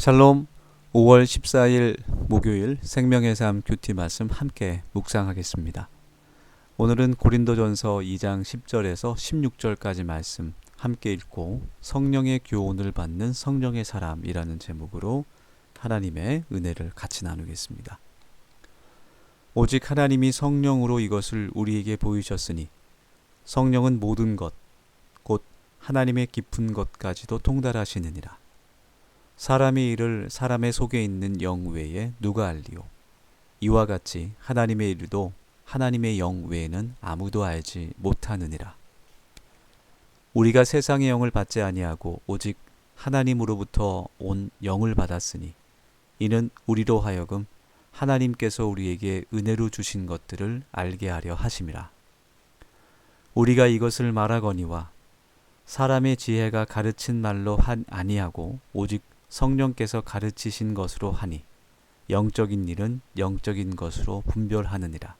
샬롬. 5월 14일 목요일 생명의 삶 큐티 말씀 함께 묵상하겠습니다. 오늘은 고린도전서 2장 10절에서 16절까지 말씀 함께 읽고 성령의 교훈을 받는 성령의 사람이라는 제목으로 하나님의 은혜를 같이 나누겠습니다. 오직 하나님이 성령으로 이것을 우리에게 보이셨으니 성령은 모든 것, 곧 하나님의 깊은 것까지도 통달하시느니라. 사람의 일을 사람의 속에 있는 영 외에 누가 알리요? 이와 같이 하나님의 일도 하나님의 영 외에는 아무도 알지 못하느니라. 우리가 세상의 영을 받지 아니하고 오직 하나님으로부터 온 영을 받았으니 이는 우리로 하여금 하나님께서 우리에게 은혜로 주신 것들을 알게 하려 하심이라. 우리가 이것을 말하거니와 사람의 지혜가 가르친 말로 아니하고 오직 성령께서 가르치신 것으로 하니 영적인 일은 영적인 것으로 분별하느니라.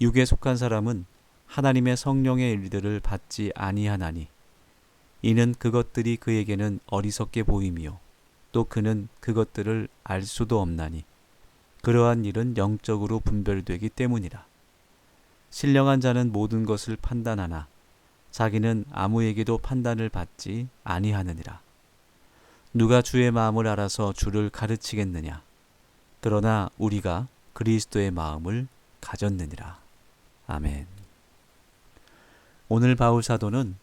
육에 속한 사람은 하나님의 성령의 일들을 받지 아니하나니 이는 그것들이 그에게는 어리석게 보임이요 또 그는 그것들을 알 수도 없나니 그러한 일은 영적으로 분별되기 때문이라. 신령한 자는 모든 것을 판단하나 자기는 아무에게도 판단을 받지 아니하느니라. 누가 주의 마음을 알아서 주를 가르치겠느냐? 그러나 우리가 그리스도의 마음을 가졌느니라. 아멘. 오늘 바울 사도는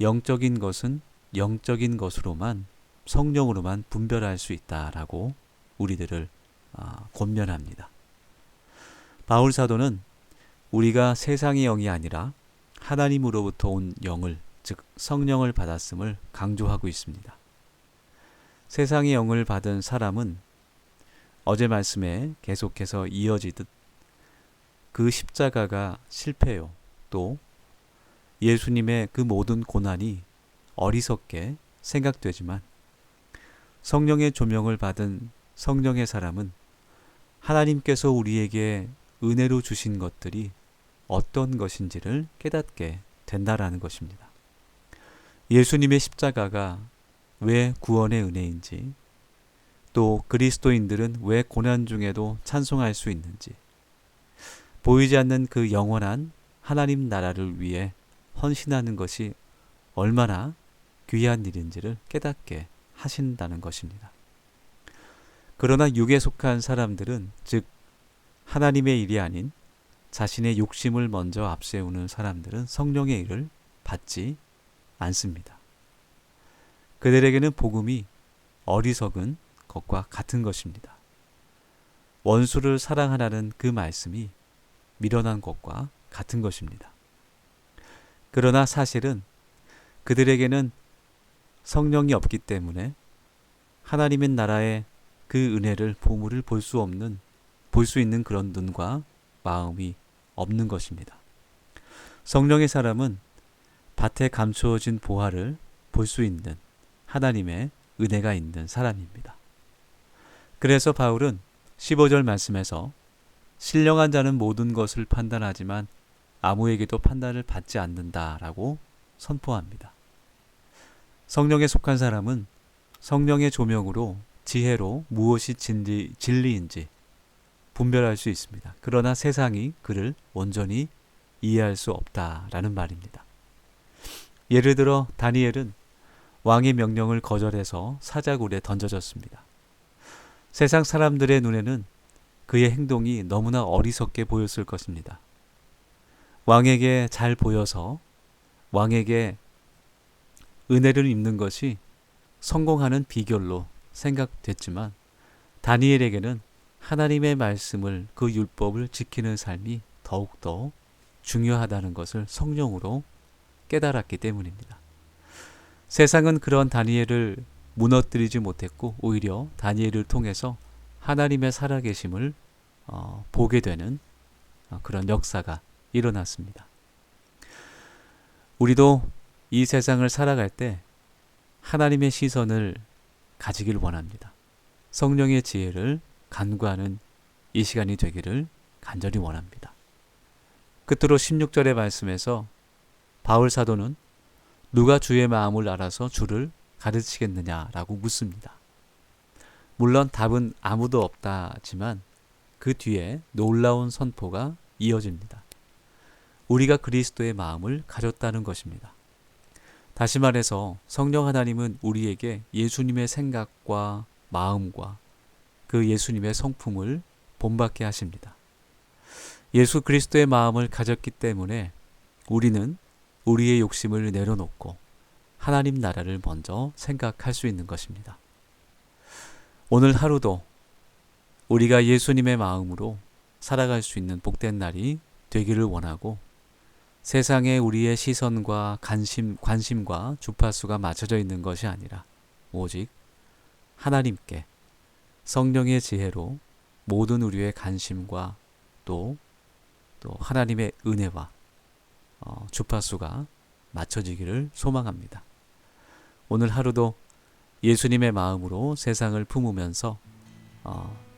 영적인 것은 영적인 것으로만 성령으로만 분별할 수 있다라고 우리들을 권면합니다. 바울 사도는 우리가 세상의 영이 아니라 하나님으로부터 온 영을, 즉 성령을 받았음을 강조하고 있습니다. 세상의 영을 받은 사람은 어제 말씀에 계속해서 이어지듯 그 십자가가 실패요. 또 예수님의 그 모든 고난이 어리석게 생각되지만 성령의 조명을 받은 성령의 사람은 하나님께서 우리에게 은혜로 주신 것들이 어떤 것인지를 깨닫게 된다라는 것입니다. 예수님의 십자가가 왜 구원의 은혜인지, 또 그리스도인들은 왜 고난 중에도 찬송할 수 있는지, 보이지 않는 그 영원한 하나님 나라를 위해 헌신하는 것이 얼마나 귀한 일인지를 깨닫게 하신다는 것입니다. 그러나 육에 속한 사람들은, 즉 하나님의 일이 아닌 자신의 욕심을 먼저 앞세우는 사람들은 성령의 일을 받지 않습니다. 그들에게는 복음이 어리석은 것과 같은 것입니다. 원수를 사랑하라는 그 말씀이 미련한 것과 같은 것입니다. 그러나 사실은 그들에게는 성령이 없기 때문에 하나님의 나라의 그 은혜를, 보물을 볼 수 있는 그런 눈과 마음이 없는 것입니다. 성령의 사람은 밭에 감추어진 보화를 볼 수 있는 하나님의 은혜가 있는 사람입니다. 그래서 바울은 15절 말씀에서 신령한 자는 모든 것을 판단하지만 아무에게도 판단을 받지 않는다라고 선포합니다. 성령에 속한 사람은 성령의 조명으로 지혜로 무엇이 진리인지 분별할 수 있습니다. 그러나 세상이 그를 온전히 이해할 수 없다라는 말입니다. 예를 들어 다니엘은 왕의 명령을 거절해서 사자굴에 던져졌습니다. 세상 사람들의 눈에는 그의 행동이 너무나 어리석게 보였을 것입니다. 왕에게 잘 보여서 왕에게 은혜를 입는 것이 성공하는 비결로 생각됐지만 다니엘에게는 하나님의 말씀을, 그 율법을 지키는 삶이 더욱더 중요하다는 것을 성령으로 깨달았기 때문입니다. 세상은 그런 다니엘을 무너뜨리지 못했고 오히려 다니엘을 통해서 하나님의 살아계심을 보게 되는 그런 역사가 일어났습니다. 우리도 이 세상을 살아갈 때 하나님의 시선을 가지길 원합니다. 성령의 지혜를 간구하는 이 시간이 되기를 간절히 원합니다. 끝으로 16절의 말씀에서 바울 사도는 누가 주의 마음을 알아서 주를 가르치겠느냐라고 묻습니다. 물론 답은 아무도 없다지만 그 뒤에 놀라운 선포가 이어집니다. 우리가 그리스도의 마음을 가졌다는 것입니다. 다시 말해서 성령 하나님은 우리에게 예수님의 생각과 마음과 그 예수님의 성품을 본받게 하십니다. 예수 그리스도의 마음을 가졌기 때문에 우리는 우리의 욕심을 내려놓고 하나님 나라를 먼저 생각할 수 있는 것입니다. 오늘 하루도 우리가 예수님의 마음으로 살아갈 수 있는 복된 날이 되기를 원하고 세상에 우리의 시선과 관심과 주파수가 맞춰져 있는 것이 아니라 오직 하나님께 성령의 지혜로 모든 우리의 관심과 또 하나님의 은혜와 주파수가 맞춰지기를 소망합니다. 오늘 하루도 예수님의 마음으로 세상을 품으면서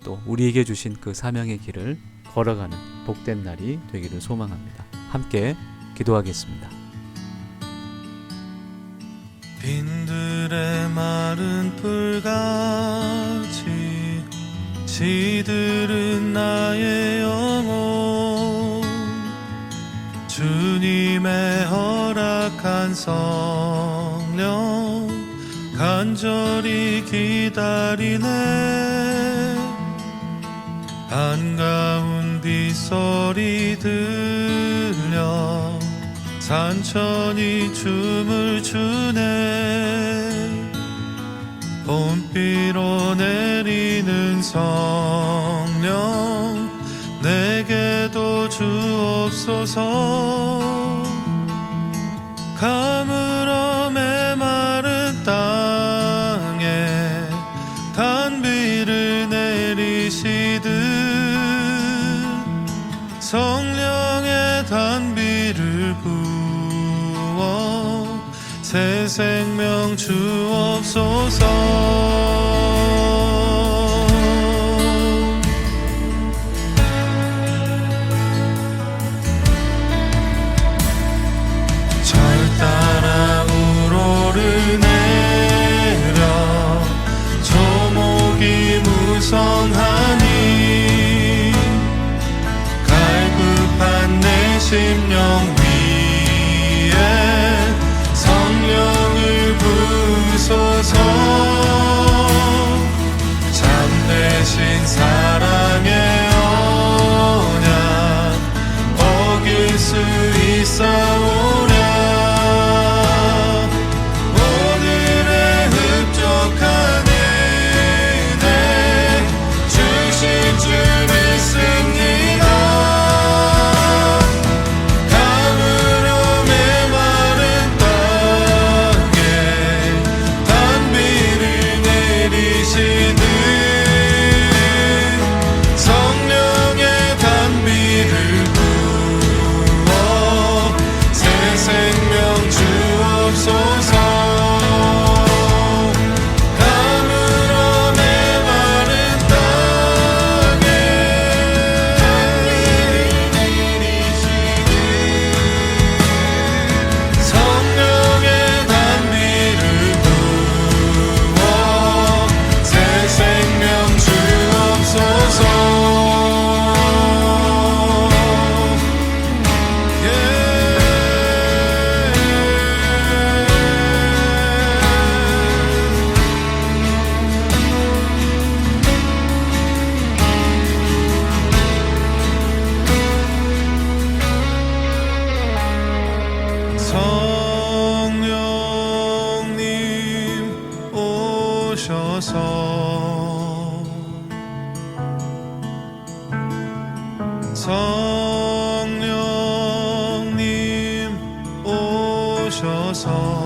또 우리에게 주신 그 사명의 길을 걸어가는 복된 날이 되기를 소망합니다. 함께 기도하겠습니다. 빈들의 마른 풀같이 시들은 나의 영혼 주님의 허락한 성령 간절히 기다리네 한가운 빗소리 들려 산천이 춤을 추네 봄비로 내리는 성령 내게도 주옵소서 가물어 메마른 땅에 단비를 내리시듯 성령의 단비를 부어 새 생명 주옵소서 무성하니 갈급한 내 심령 위에 성령을 부소서 참되신 사랑의 언약 어길 수 있사오랴 오늘의 흡족한 주 믿습니다. 가물어 메마른 땅에 단비를 내리시듯 성령의 단비를 부어 새 생명 주옵소서 성령님 오셔서 성령님 오셔서